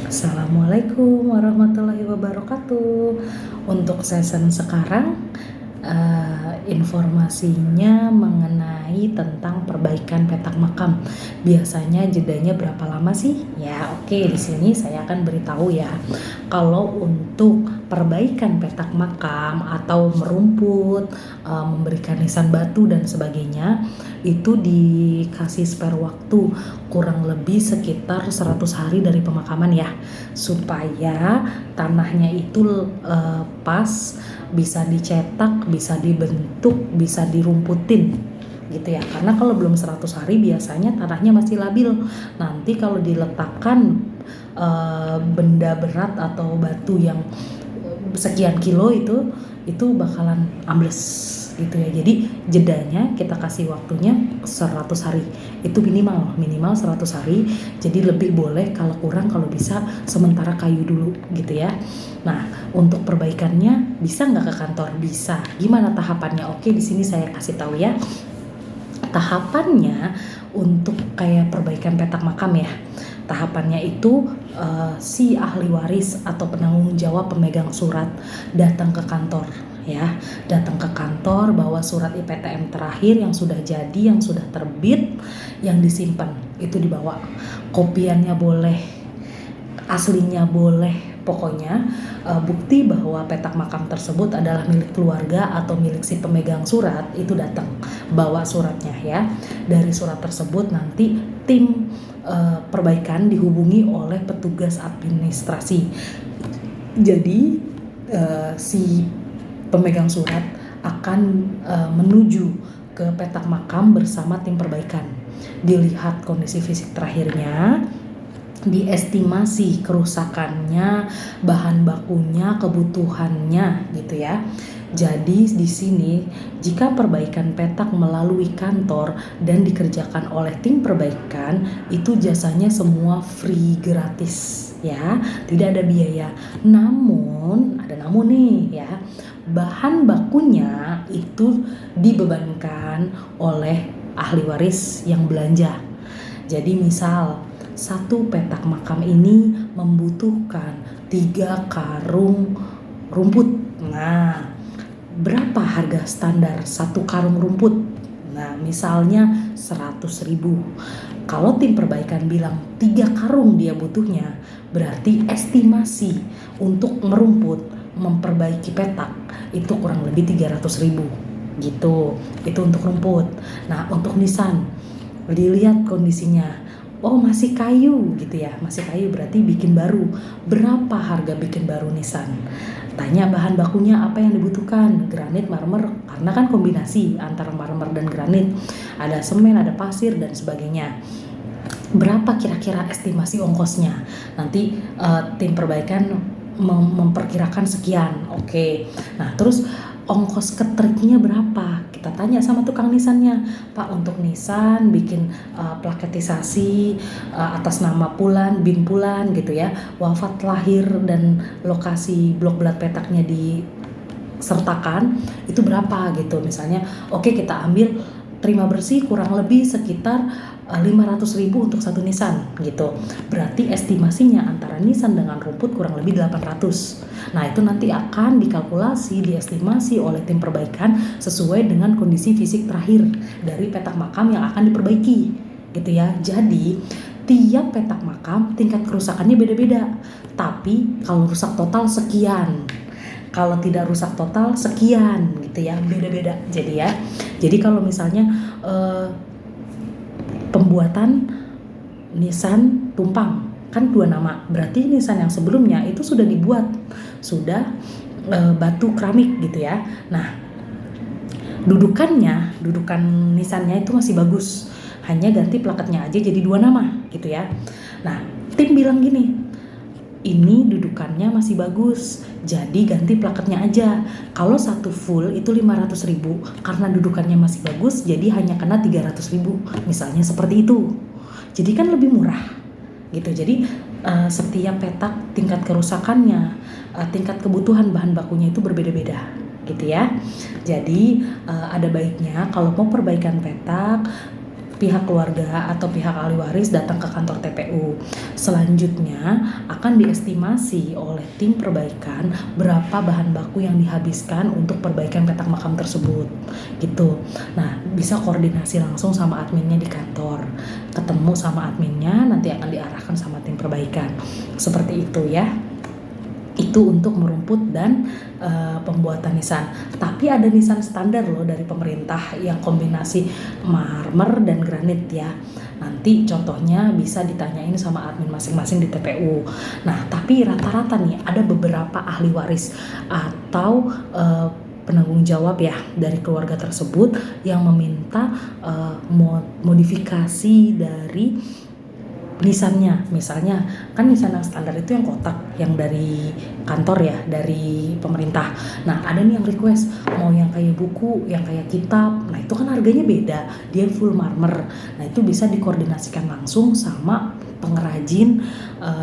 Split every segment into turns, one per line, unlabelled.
Assalamualaikum warahmatullahi wabarakatuh. Untuk season sekarang, informasinya mengenai tentang perbaikan petak makam. Biasanya jedanya berapa lama sih? Ya, oke, di sini saya akan beritahu ya. Kalau untuk perbaikan petak makam atau merumput, memberikan nisan batu dan sebagainya, itu dikasih spare waktu kurang lebih sekitar 100 hari dari pemakaman ya, supaya tanahnya itu pas, bisa dicetak, bisa dibentuk, bisa dirumputin gitu ya. Karena kalau belum 100 hari biasanya tanahnya masih labil. Nanti kalau diletakkan benda berat atau batu yang sekian kilo itu bakalan ambles gitu ya. Jadi jedanya kita kasih waktunya 100 hari. Itu minimal 100 hari. Jadi lebih boleh, kalau kurang kalau bisa sementara kayu dulu gitu ya. Nah, untuk perbaikannya bisa nggak ke kantor? Bisa. Gimana tahapannya? Oke, di sini saya kasih tahu ya. Tahapannya untuk kayak perbaikan petak makam ya. Tahapannya itu si ahli waris atau penanggung jawab pemegang surat datang ke kantor ya. Datang ke kantor bawa surat IPTM terakhir yang sudah jadi, yang sudah terbit, yang disimpan. Itu dibawa. Kopiannya boleh, aslinya boleh, pokoknya bukti bahwa petak makam tersebut adalah milik keluarga atau milik si pemegang surat itu datang bawa suratnya ya. Dari surat tersebut nanti tim perbaikan dihubungi oleh petugas administrasi. Jadi si pemegang surat akan menuju ke petak makam bersama tim perbaikan. Dilihat kondisi fisik terakhirnya, diestimasi kerusakannya, bahan bakunya, kebutuhannya gitu ya. Jadi di sini jika perbaikan petak melalui kantor dan dikerjakan oleh tim perbaikan, itu jasanya semua free, gratis ya, tidak ada biaya. Namun ada namun nih ya, bahan bakunya itu dibebankan oleh ahli waris yang belanja. Jadi misal satu petak makam ini membutuhkan 3 karung rumput. Nah, berapa harga standar 1 karung rumput? Nah, misalnya 100.000. Kalau tim perbaikan bilang 3 karung dia butuhnya, berarti estimasi untuk merumput, memperbaiki petak itu kurang lebih 300.000 gitu. Itu untuk rumput. Nah, untuk nisan dilihat kondisinya. Oh, masih kayu gitu ya, masih kayu berarti bikin baru. Berapa harga bikin baru nisan? Tanya bahan bakunya apa yang dibutuhkan, granit, marmer, karena kan kombinasi antara marmer dan granit. Ada semen, ada pasir dan sebagainya. Berapa kira-kira estimasi ongkosnya? Nanti tim perbaikan memperkirakan sekian. Oke. Nah, terus ongkos ketriknya berapa? Kita tanya sama tukang nisannya, Pak, untuk nisan bikin plaketisasi atas nama Pulan, bin Pulan gitu ya, wafat, lahir, dan lokasi blok belat petaknya disertakan, itu berapa gitu. Misalnya, oke, kita ambil terima bersih kurang lebih sekitar 500.000 untuk satu nisan gitu. Berarti estimasinya antara nisan dengan rumput kurang lebih 800. Nah, itu nanti akan dikalkulasi, diestimasi oleh tim perbaikan sesuai dengan kondisi fisik terakhir dari petak makam yang akan diperbaiki gitu ya. Jadi tiap petak makam tingkat kerusakannya beda-beda. Tapi kalau rusak total sekian, kalau tidak rusak total sekian gitu ya, beda-beda. Jadi kalau misalnya pembuatan nisan tumpang kan 2 nama, berarti nisan yang sebelumnya itu sudah dibuat, sudah batu keramik gitu ya. Nah, dudukan nisannya itu masih bagus, hanya ganti plaketnya aja jadi 2 nama gitu ya. Nah, tim bilang gini, ini dudukannya masih bagus, jadi ganti plaketnya aja. Kalau satu full itu 500.000, karena dudukannya masih bagus jadi hanya kena 300.000, misalnya seperti itu. Jadi kan lebih murah gitu. Jadi setiap petak tingkat kerusakannya, tingkat kebutuhan bahan bakunya itu berbeda-beda gitu ya. Jadi ada baiknya kalau mau perbaikan petak pihak keluarga atau pihak ahli waris datang ke kantor TPU. Selanjutnya akan diestimasi oleh tim perbaikan berapa bahan baku yang dihabiskan untuk perbaikan petak makam tersebut gitu. Nah, bisa koordinasi langsung sama adminnya di kantor, ketemu sama adminnya, nanti akan diarahkan sama tim perbaikan. Seperti itu ya. Itu untuk merumput dan pembuatan nisan. Tapi ada nisan standar loh dari pemerintah yang kombinasi marmer dan granit ya. Nanti contohnya bisa ditanyain sama admin masing-masing di TPU. Nah, tapi rata-rata nih ada beberapa ahli waris atau penanggung jawab ya dari keluarga tersebut yang meminta modifikasi dari nisannya. Misalnya kan nisan yang standar itu yang kotak, yang dari kantor ya, dari pemerintah. Nah, ada nih yang request mau yang kayak buku, yang kayak kitab. Nah, itu kan harganya beda, dia full marmer. Nah, itu bisa dikoordinasikan langsung sama pengrajin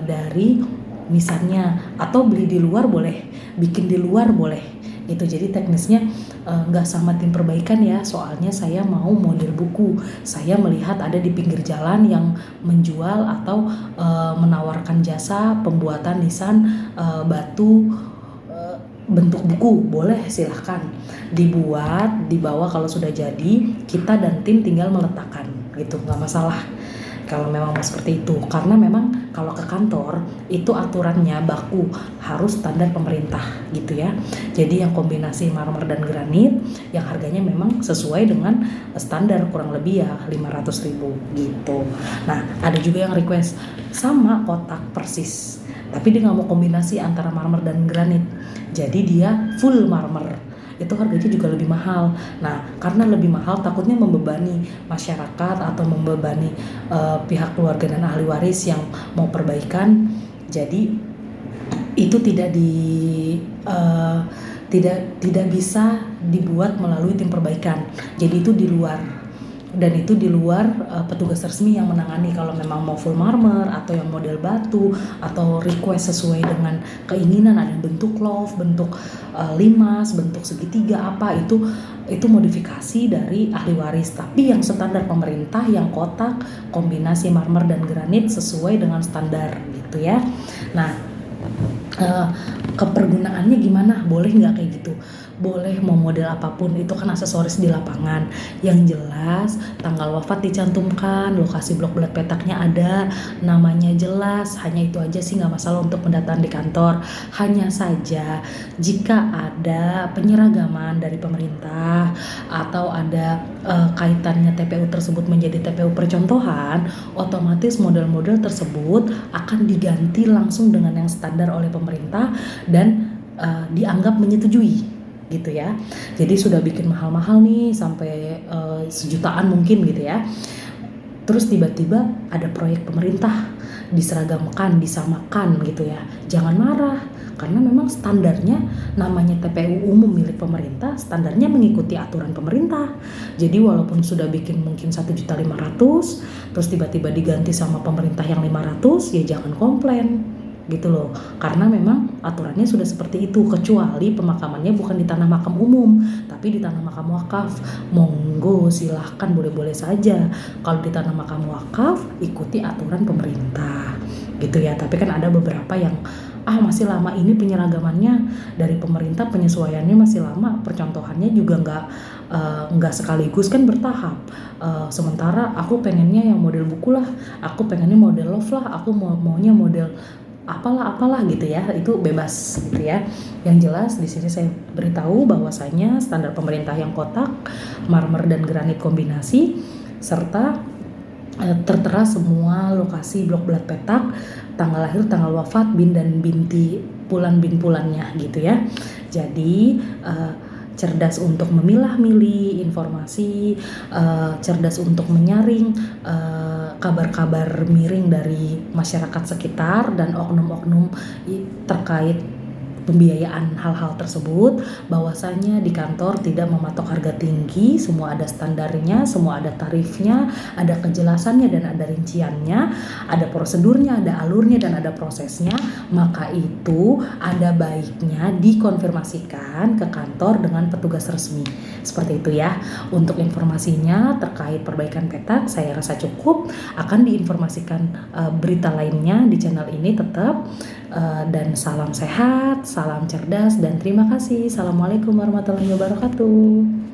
dari nisannya, atau beli di luar boleh, bikin di luar boleh gitu. Jadi teknisnya nggak sama tim perbaikan ya, soalnya saya mau model buku, saya melihat ada di pinggir jalan yang menjual atau menawarkan jasa pembuatan nisan batu bentuk buku, boleh silahkan dibuat, dibawa. Kalau sudah jadi, kita dan tim tinggal meletakkan gitu, nggak masalah kalau memang mau seperti itu. Karena memang kalau ke kantor itu aturannya baku harus standar pemerintah gitu ya. Jadi yang kombinasi marmer dan granit yang harganya memang sesuai dengan standar, kurang lebih ya 500.000 gitu. Nah, ada juga yang request sama kotak persis, tapi dia nggak mau kombinasi antara marmer dan granit, jadi dia full marmer. Itu harganya juga lebih mahal. Nah, karena lebih mahal takutnya membebani masyarakat atau membebani pihak keluarga dan ahli waris yang mau perbaikan. Jadi itu tidak bisa dibuat melalui tim perbaikan. Jadi itu di luar, dan itu di luar petugas resmi yang menangani. Kalau memang mau full marmer atau yang model batu atau request sesuai dengan keinginan, ada bentuk love, bentuk limas, bentuk segitiga apa, itu modifikasi dari ahli waris. Tapi yang standar pemerintah yang kotak kombinasi marmer dan granit sesuai dengan standar gitu ya. Nah, kepergunaannya gimana? Boleh nggak kayak gitu? Boleh, mau model apapun, itu kan aksesoris di lapangan. Yang jelas tanggal wafat dicantumkan, lokasi blok belat petaknya ada, namanya jelas. Hanya itu aja sih, nggak masalah untuk pendataan di kantor. Hanya saja jika ada penyeragaman dari pemerintah atau ada kaitannya TPU tersebut menjadi TPU percontohan, otomatis model-model tersebut akan diganti langsung dengan yang standar oleh pemerintah dan dianggap menyetujui gitu ya. Jadi sudah bikin mahal-mahal nih sampai sejutaan mungkin gitu ya. Terus tiba-tiba ada proyek pemerintah diseragamkan, disamakan gitu ya. Jangan marah, karena memang standarnya namanya TPU umum milik pemerintah, standarnya mengikuti aturan pemerintah. Jadi walaupun sudah bikin mungkin 1.500.000, terus tiba-tiba diganti sama pemerintah yang 500, ya jangan komplain gitu loh, karena memang aturannya sudah seperti itu. Kecuali pemakamannya bukan di tanah makam umum tapi di tanah makam wakaf, monggo silahkan, boleh-boleh saja. Kalau di tanah makam wakaf ikuti aturan pemerintah gitu ya. Tapi kan ada beberapa yang masih lama ini penyeragamannya dari pemerintah, penyesuaiannya masih lama, percontohannya juga nggak sekaligus kan, bertahap. Sementara aku pengennya yang model buku lah, aku pengennya model love lah, aku maunya model apalah gitu ya. Itu bebas gitu ya. Yang jelas di sini saya beritahu bahwasanya standar pemerintah yang kotak, marmer dan granit kombinasi, serta tertera semua lokasi blok belat petak, tanggal lahir, tanggal wafat, bin dan binti, pulan bin pulannya gitu ya. Jadi cerdas untuk memilah-milih informasi, cerdas untuk menyaring kabar-kabar miring dari masyarakat sekitar dan oknum-oknum terkait pembiayaan hal-hal tersebut, bahwasanya di kantor tidak mematok harga tinggi, semua ada standarnya, semua ada tarifnya, ada kejelasannya dan ada rinciannya, ada prosedurnya, ada alurnya dan ada prosesnya. Maka itu ada baiknya dikonfirmasikan ke kantor dengan petugas resmi. Seperti itu ya. Untuk informasinya terkait perbaikan petak saya rasa cukup. Akan diinformasikan berita lainnya di channel ini tetap. Dan salam sehat, salam cerdas, dan terima kasih. Assalamualaikum warahmatullahi wabarakatuh.